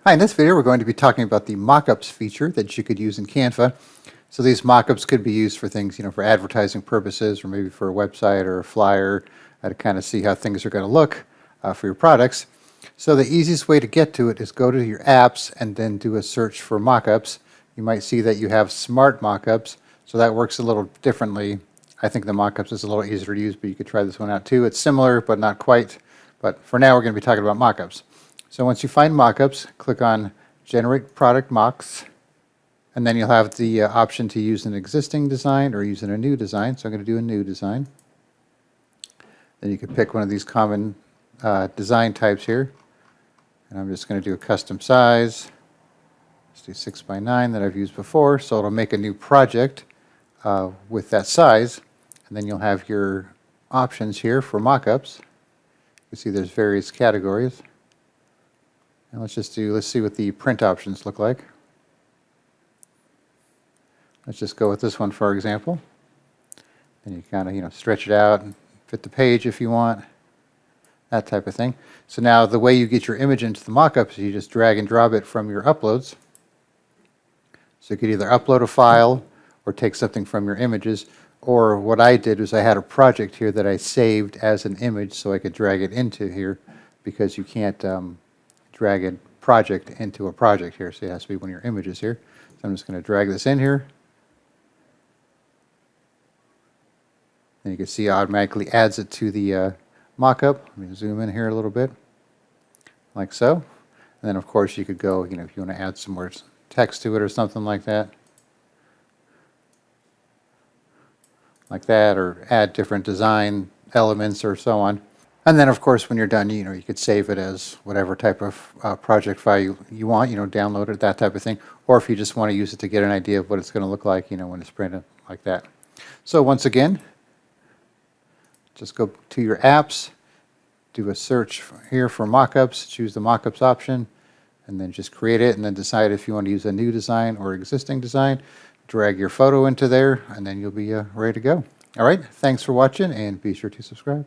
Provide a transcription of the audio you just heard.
Hi, in this video we're going to be talking about the mockups feature that you could use in Canva. So these mockups could be used for things, for advertising purposes or maybe for a website or a flyer to kind of see how things are going to look for your products. So the easiest way to get to it is go to your apps and then do a search for mockups. You might see that you have SmartMockups, so that works a little differently. I think the mockups is a little easier to use, but you could try this one out too. It's similar, but not quite. But for now, we're going to be talking about mockups. So once you find mockups, click on Generate Product Mocks, and then you'll have the option to use an existing design or use a new design. So I'm going to do a new design. Then you can pick one of these common design types here, and I'm just going to do a custom size. Let's do 6 by 9 that I've used before, so it'll make a new project with that size, and then you'll have your options here for mockups. You can see there's various categories. And let's see what the print options look like. Let's just go with this one for example. And you kind of, stretch it out and fit the page if you want, that type of thing. So now the way you get your image into the mockup is you just drag and drop it from your uploads. So you could either upload a file or take something from your images, or what I did was I had a project here that I saved as an image so I could drag it into here, because you can't drag a project into a project here, so it has to be one of your images here. So I'm just going to drag this in here. And you can see it automatically adds it to the mockup. Let me zoom in here a little bit, like so. And then of course you could go, if you want to add some more text to it or something like that, or add different design elements or so on. And then, of course, when you're done, you could save it as whatever type of project file you want, download it, that type of thing. Or if you just want to use it to get an idea of what it's going to look like, when it's printed like that. So once again, just go to your apps, do a search here for mockups, choose the mockups option, and then just create it, and then decide if you want to use a new design or existing design. Drag your photo into there, and then you'll be ready to go. All right, thanks for watching, and be sure to subscribe.